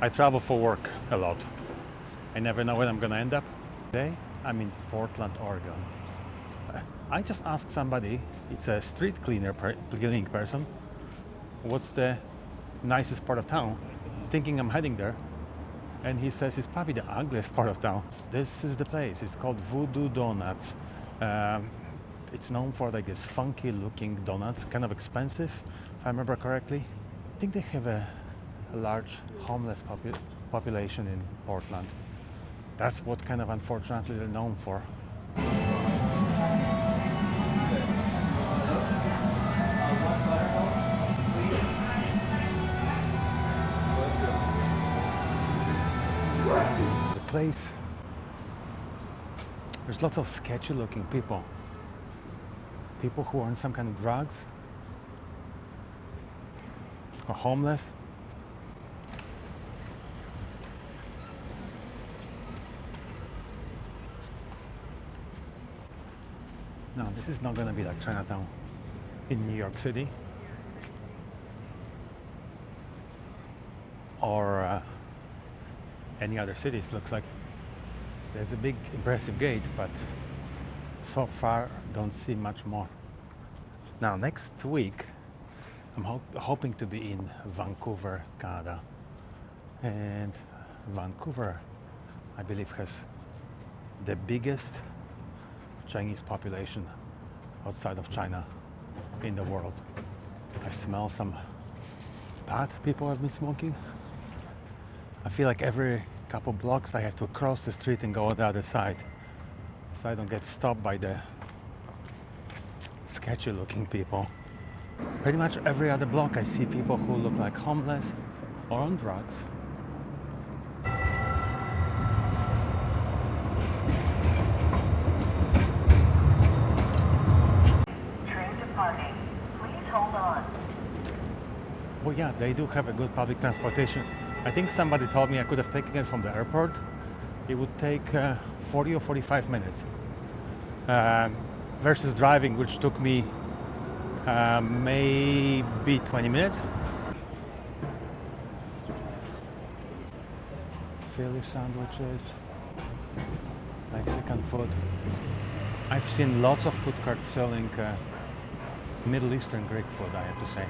I travel for work a lot. I never know where I'm gonna end up. Today, I'm in Portland, Oregon. I just asked somebody, it's a street cleaning person, what's the nicest part of town, thinking I'm heading there. And he says it's probably the ugliest part of town. This is the place. It's called Voodoo Donuts. Um, it's known for like this funky looking donuts, kind of expensive, if I remember correctly. I think they have a large homeless population in Portland. That's what kind of unfortunately they're known for. The place, there's lots of sketchy looking people. People who are on some kind of drugs or homeless. No, this is not gonna be like Chinatown in New York City or any other cities. Looks like there's a big impressive gate, but so far don't see much more. Now next week I'm hoping to be in Vancouver, Canada, and Vancouver I believe has the biggest Chinese population outside of China in the world. I smell some pot people have been smoking. I feel like every couple blocks I have to cross the street and go on the other side so I don't get stopped by the sketchy looking people. Pretty much every other block I see people who look like homeless or on drugs. Train departing. Please hold on. Well, yeah, they do have a good public transportation. I think somebody told me I could have taken it from the airport. It would take 40 or 45 minutes versus driving, which took me maybe 20 minutes. Philly sandwiches, Mexican food. I've seen lots of food carts selling Middle Eastern Greek food, I have to say.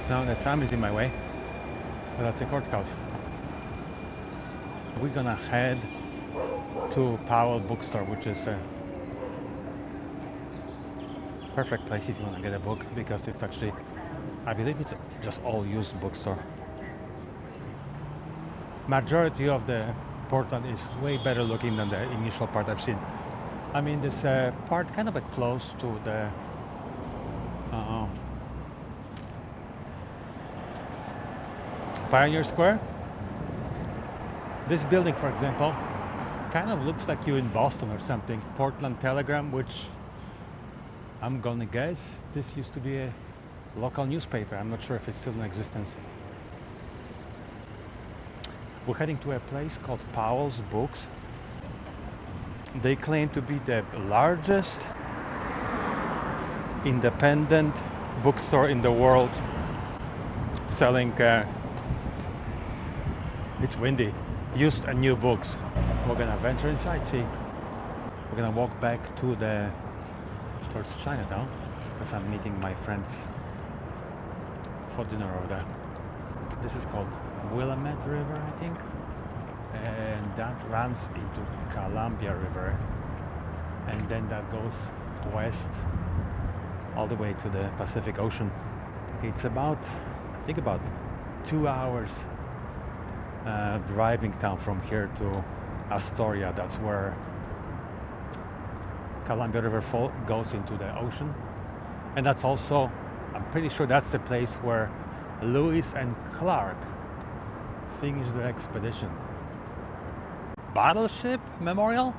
Now the tram is in my way, but that's a courthouse. We're gonna head to Powell bookstore, which is a perfect place if you want to get a book, because it's actually, I believe it's just all used bookstore. Majority of the Portland is way better looking than the initial part I've seen. I mean, this part kind of close to the Pioneer Square. This building, for example, kind of looks like you're in Boston or something. Portland Telegram, which I'm gonna guess this used to be a local newspaper. I'm not sure if it's still in existence. We're heading to a place called Powell's Books. They claim to be the largest independent bookstore in the world, selling it's windy, used and new books. We're gonna venture inside, see. We're gonna walk back towards Chinatown, because I'm meeting my friends for dinner over there. This is called Willamette River, I think, and that runs into Columbia River, and then that goes west all the way to the Pacific Ocean. It's about 2 hours driving down from here to Astoria. That's where Columbia River goes into the ocean, and that's also, I'm pretty sure that's the place where Lewis and Clark finished their expedition. Battleship Memorial?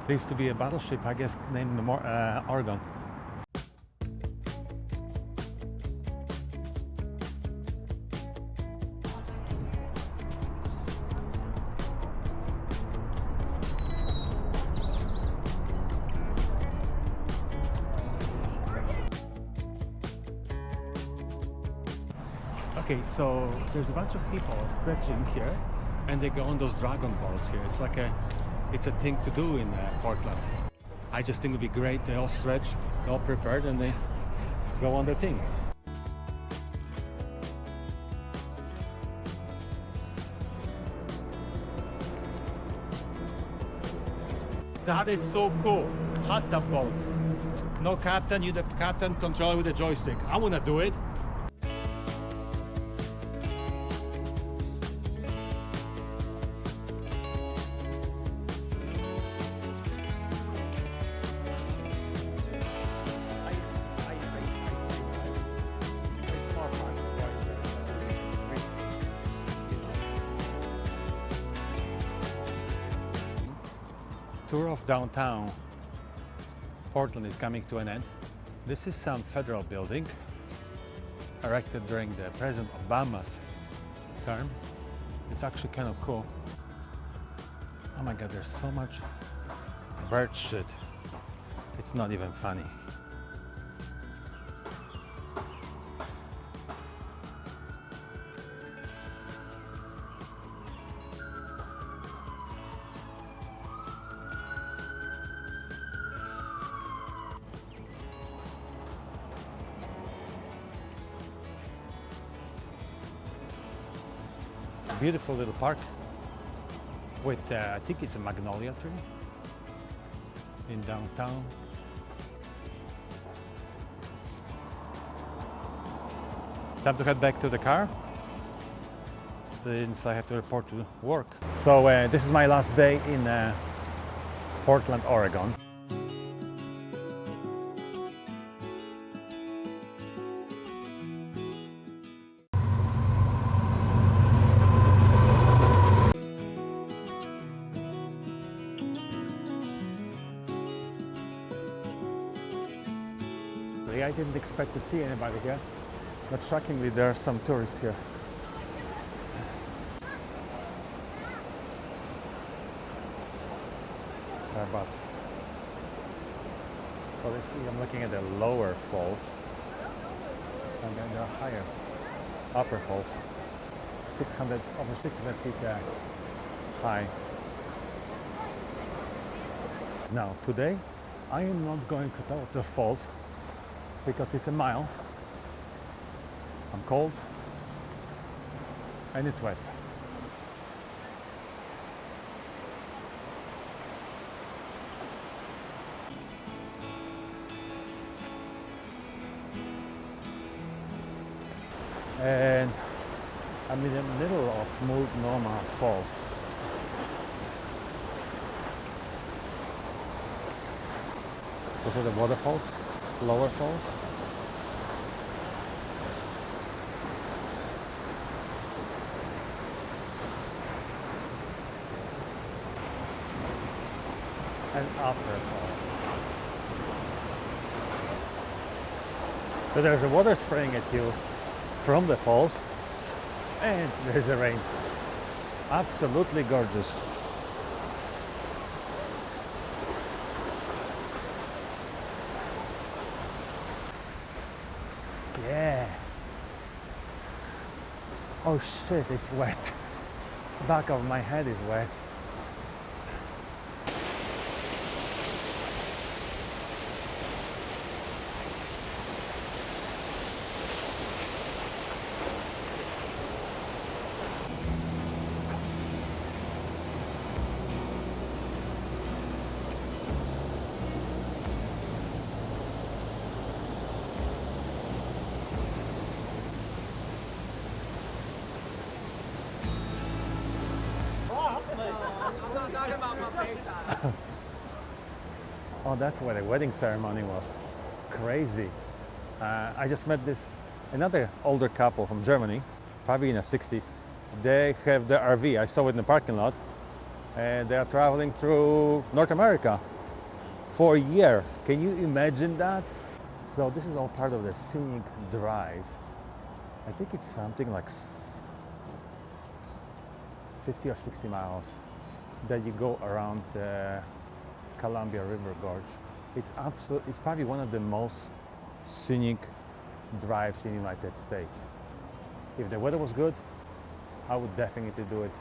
There used to be a battleship, I guess, named Oregon. Okay, so there's a bunch of people stretching here, and they go on those dragon boats here. It's a thing to do in Portland. I just think it'd be great. They all stretch, they're all prepared, and they go on their thing. That is so cool. Hot tub boat. No captain, you the captain, control with the joystick. I wanna do it. Tour of downtown Portland is coming to an end. This is some federal building erected during the President Obama's term. It's actually kind of cool. Oh my god, there's so much bird shit. It's not even funny. Beautiful little park with, I think it's a magnolia tree in downtown. Time to head back to the car since I have to report to work. So this is my last day in Portland, Oregon. I didn't expect to see anybody here, but shockingly there are some tourists here. But so let's see, I'm looking at the lower falls, and then there are higher upper falls, over 600 feet high. Now today I am not going to top the falls because it's a mile. I'm cold and it's wet. And I'm in the middle of Multnomah Falls. Those are the waterfalls, lower falls. And upper falls. So there's a water spraying at you from the falls, and there's a rain. Absolutely gorgeous. Yeah. Oh shit, it's wet. Back of my head is wet. Oh, that's where the wedding ceremony was. Crazy. I just met another older couple from Germany, probably in their 60s. They have their RV. I saw it in the parking lot, and they are traveling through North America for a year. Can you imagine that? So this is all part of the scenic drive. I think it's something like 50 or 60 miles that you go around the Columbia River Gorge. It's probably one of the most scenic drives in the United States. If the weather was good, I would definitely do it